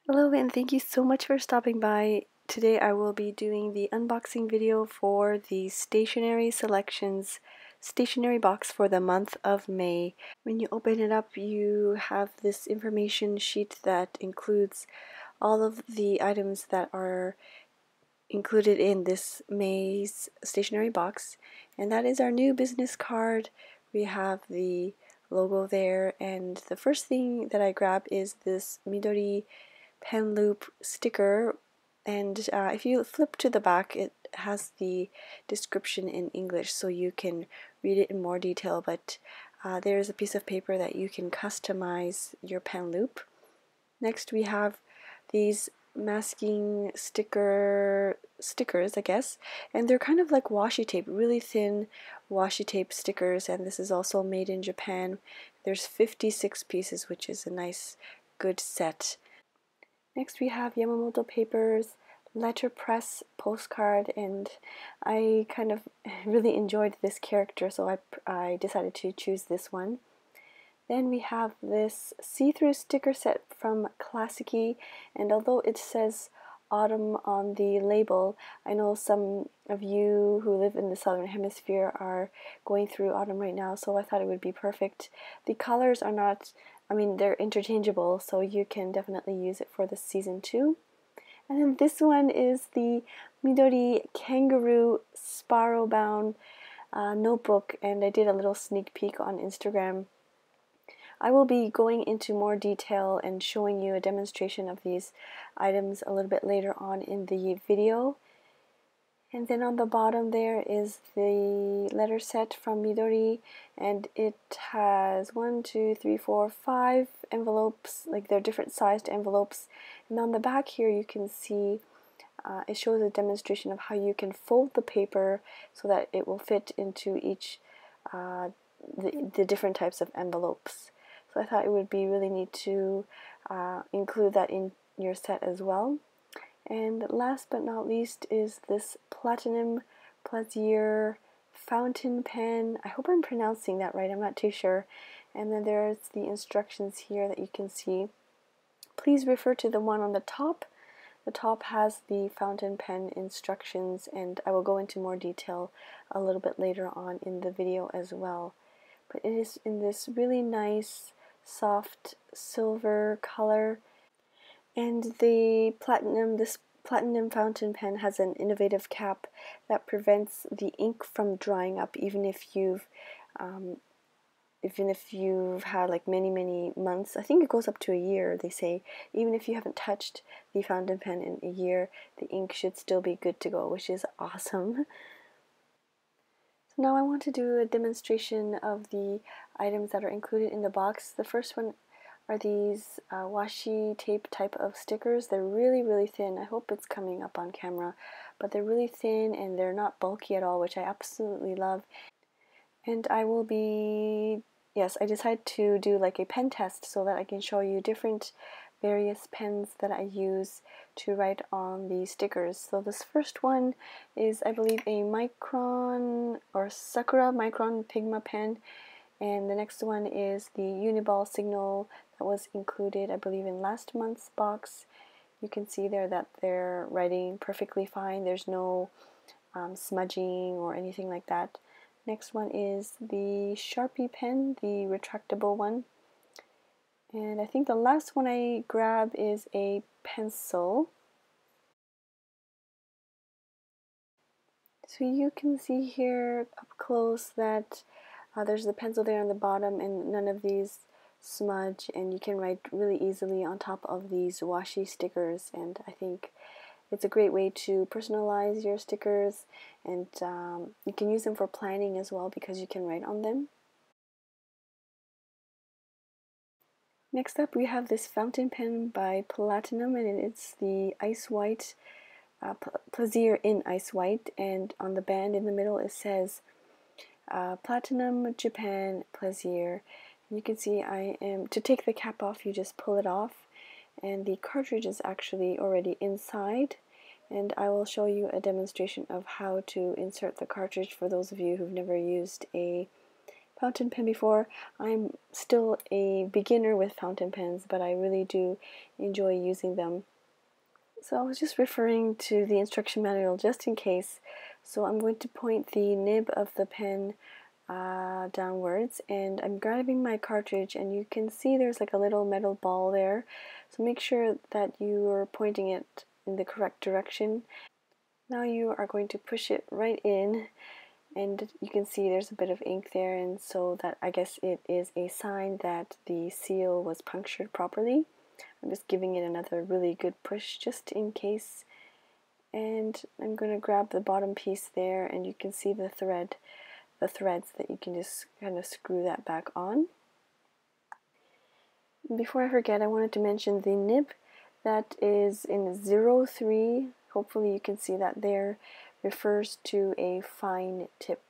Hello and thank you so much for stopping by. Today I will be doing the unboxing video for the Stationery Selections stationery box for the month of May. When you open it up, you have this information sheet that includes all of the items that are included in this May's stationery box, and that is our new business card. We have the logo there, and the first thing that I grab is this Midori pen loop sticker, and if you flip to the back, it has the description in English so you can read it in more detail, but there's a piece of paper that you can customize your pen loop. Next we have these masking stickers, I guess, and they're kind of like washi tape, really thin washi tape stickers, and this is also made in Japan. There's 56 pieces, which is a nice good set. Next we have Yamamoto Paper's letterpress postcard, and I kind of really enjoyed this character, so I decided to choose this one. Then we have this see-through sticker set from Classicy, and although it says autumn on the label, I know some of you who live in the southern hemisphere are going through autumn right now, so I thought it would be perfect. The colors are not, they're interchangeable, so you can definitely use it for the season too. And then this one is the Midori Kangaroo Spiral Bound notebook, and I did a little sneak peek on Instagram. I will be going into more detail and showing you a demonstration of these items a little bit later on in the video. And then on the bottom there is the letter set from Midori, and it has 5 envelopes, like they're different sized envelopes. And on the back here you can see it shows a demonstration of how you can fold the paper so that it will fit into each the different types of envelopes. So I thought it would be really neat to include that in your set as well. And last but not least is this Platinum Plaisir fountain pen. I hope I'm pronouncing that right, I'm not too sure. And then there's the instructions here that you can see. Please refer to the one on the top. The top has the fountain pen instructions, and I will go into more detail a little bit later on in the video as well. But it is in this really nice soft silver color, and this platinum fountain pen has an innovative cap that prevents the ink from drying up even if you've had like many months. I think it goes up to a year, they say. Even if you haven't touched the fountain pen in a year, the ink should still be good to go, which is awesome. So now I want to do a demonstration of the items that are included in the box. The first one are these washi tape type of stickers. They're really thin. I hope it's coming up on camera, but they're really thin and they're not bulky at all, which I absolutely love. And I will be, yes, I decided to do like a pen test so that I can show you different various pens that I use to write on the stickers. So this first one is, I believe, a Micron or Sakura Micron Pigma pen, and the next one is the Uniball Signal that was included, I believe, in last month's box. You can see there that they're writing perfectly fine. There's no smudging or anything like that. Next one is the Sharpie pen, the retractable one. And I think the last one I grab is a pencil. So you can see here up close that there's the pencil there on the bottom, and none of these smudge, and you can write really easily on top of these washi stickers. And I think it's a great way to personalize your stickers, and you can use them for planning as well because you can write on them. Next up we have this fountain pen by Platinum, and it's the Ice White Plaisir in Ice White, and on the band in the middle it says Platinum Japan Plaisir. And you can see to take the cap off, you just pull it off, and the cartridge is actually already inside, and I will show you a demonstration of how to insert the cartridge for those of you who've never used a fountain pen before. I'm still a beginner with fountain pens, but I really do enjoy using them. So I was just referring to the instruction manual just in case. So I'm going to point the nib of the pen downwards, and I'm grabbing my cartridge, and you can see there's like a little metal ball there. So make sure that you are pointing it in the correct direction. Now you are going to push it right in, and you can see there's a bit of ink there, and so that I guess it is a sign that the seal was punctured properly. I'm just giving it another really good push just in case, and I'm going to grab the bottom piece there, and you can see the threads that you can just kind of screw that back on. Before I forget, I wanted to mention the nib that is in 03, hopefully you can see that there, refers to a fine tip.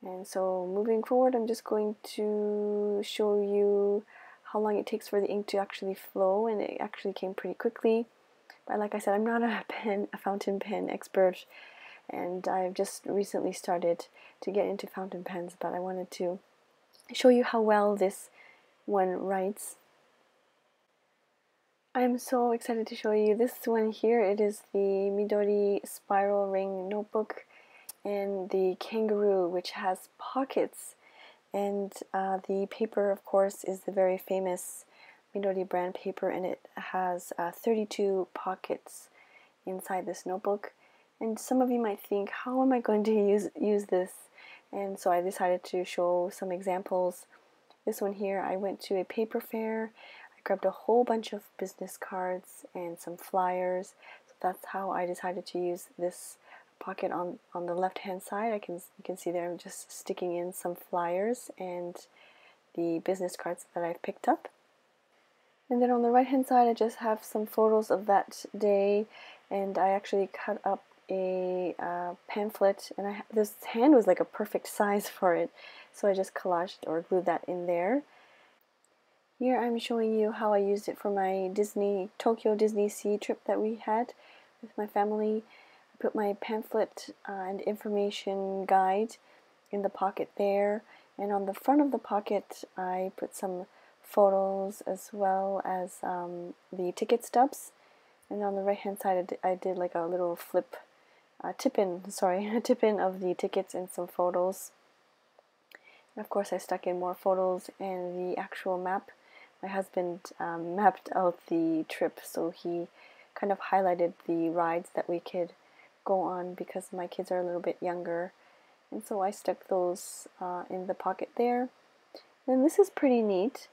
And so moving forward, I'm just going to show you how long it takes for the ink to actually flow, and it actually came pretty quickly. But like I said, I'm not a fountain pen expert, and I've just recently started to get into fountain pens, but I wanted to show you how well this one writes. I'm so excited to show you this one here. It is the Midori Spiral Ring Notebook and the Kangaroo, which has pockets, and the paper, of course, is the very famous Midori brand paper, and it has 32 pockets inside this notebook. And some of you might think, how am I going to use this? And so I decided to show some examples. This one here, I went to a paper fair. I grabbed a whole bunch of business cards and some flyers. So that's how I decided to use this pocket on the left hand side. You can see there I'm just sticking in some flyers and the business cards that I've picked up. And then on the right hand side I just have some photos of that day, and I actually cut up a pamphlet, and this hand was like a perfect size for it, so I just collaged or glued that in there. Here I'm showing you how I used it for my Tokyo Disney Sea trip that we had with my family. I put my pamphlet and information guide in the pocket there, and on the front of the pocket I put some photos as well as the ticket stubs, and on the right hand side I did like a little tip-in of the tickets and some photos. And of course I stuck in more photos and the actual map. My husband mapped out the trip, so he kind of highlighted the rides that we could go on because my kids are a little bit younger, and so I stuck those in the pocket there. And this is pretty neat.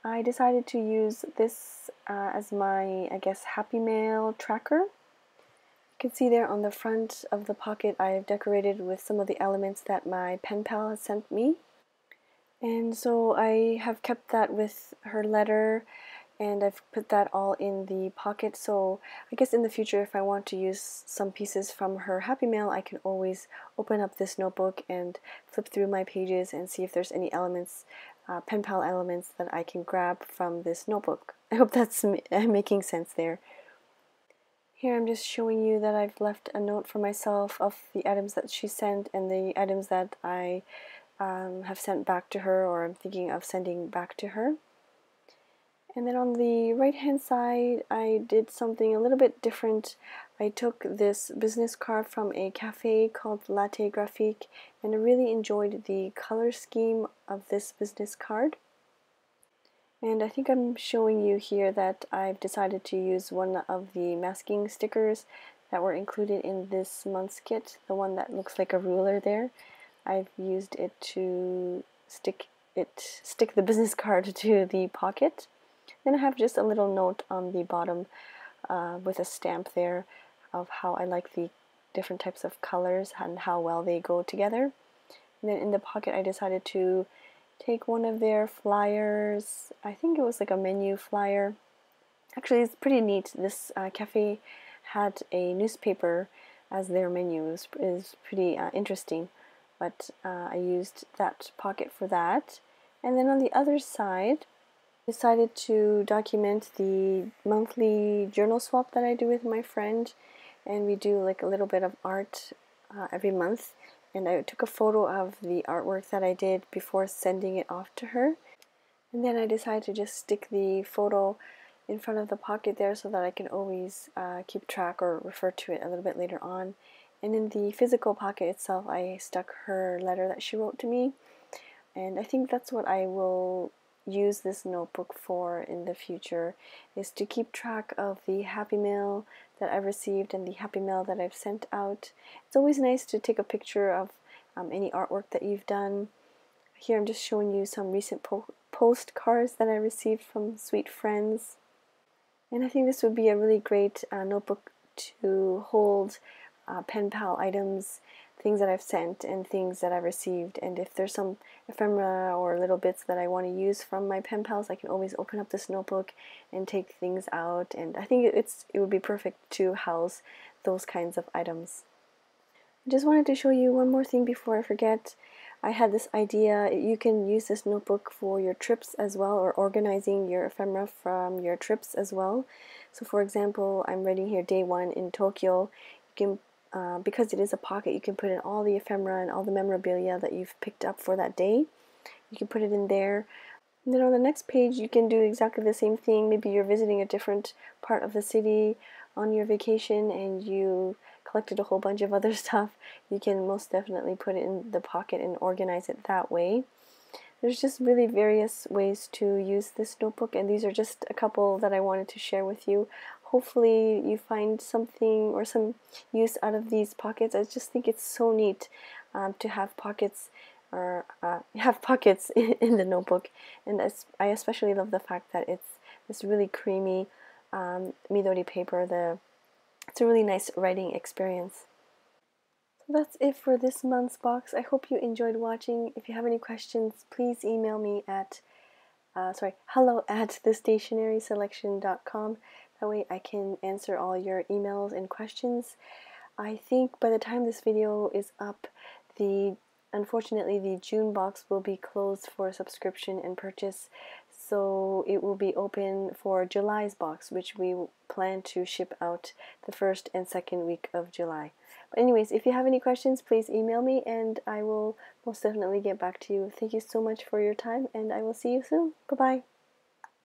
I decided to use this as my, I guess, Happy Mail tracker. You can see there on the front of the pocket I've decorated with some of the elements that my pen pal has sent me. And so I have kept that with her letter, and I've put that all in the pocket. So I guess in the future, if I want to use some pieces from her Happy Mail, I can always open up this notebook and flip through my pages and see if there's any elements, pen pal elements that I can grab from this notebook. I hope that's making sense there. Here I'm just showing you that I've left a note for myself of the items that she sent and the items that I have sent back to her, or I'm thinking of sending back to her. And then on the right hand side I did something a little bit different. I took this business card from a cafe called Latte Graphique, and I really enjoyed the color scheme of this business card. And I think I'm showing you here that I've decided to use one of the masking stickers that were included in this month's kit, the one that looks like a ruler there. I've used it to stick the business card to the pocket. Then I have just a little note on the bottom with a stamp there of how I like the different types of colors and how well they go together. And then in the pocket I decided to take one of their flyers. I think it was like a menu flyer. Actually, it's pretty neat. This cafe had a newspaper as their menu. It was pretty interesting. But I used that pocket for that. And then on the other side, I decided to document the monthly journal swap that I do with my friend, and we do like a little bit of art every month. and I took a photo of the artwork that I did before sending it off to her. And then I decided to just stick the photo in front of the pocket there so that I can always keep track or refer to it a little bit later on. And in the physical pocket itself, I stuck her letter that she wrote to me. And I think that's what I will use this notebook for in the future, is to keep track of the happy mail that I've received and the happy mail that I've sent out. It's always nice to take a picture of any artwork that you've done. Here I'm just showing you some recent postcards that I received from sweet friends. And I think this would be a really great notebook to hold pen pal items, things that I've sent and things that I've received. And if there's some ephemera or little bits that I want to use from my pen pals, I can always open up this notebook and take things out. And I think it would be perfect to house those kinds of items. I just wanted to show you one more thing before I forget. I had this idea, you can use this notebook for your trips as well, or organizing your ephemera from your trips as well. So for example, I'm writing here day 1 in Tokyo. You can, because it is a pocket, you can put in all the ephemera and all the memorabilia that you've picked up for that day. You can put it in there. And then on the next page, you can do exactly the same thing. Maybe you're visiting a different part of the city on your vacation and you collected a whole bunch of other stuff. You can most definitely put it in the pocket and organize it that way. There's just really various ways to use this notebook, and these are just a couple that I wanted to share with you. Hopefully you find something or some use out of these pockets. I just think it's so neat to have pockets in the notebook, and I especially love the fact that it's this really creamy Midori paper. It's a really nice writing experience. So that's it for this month's box. I hope you enjoyed watching. If you have any questions, please email me at hello@thestationaryselection.com. That way I can answer all your emails and questions. I think by the time this video is up, unfortunately the June box will be closed for subscription and purchase, so it will be open for July's box, which we plan to ship out the 1st and 2nd week of July. But anyways, if you have any questions, please email me and I will most definitely get back to you. Thank you so much for your time, and I will see you soon. Bye-bye.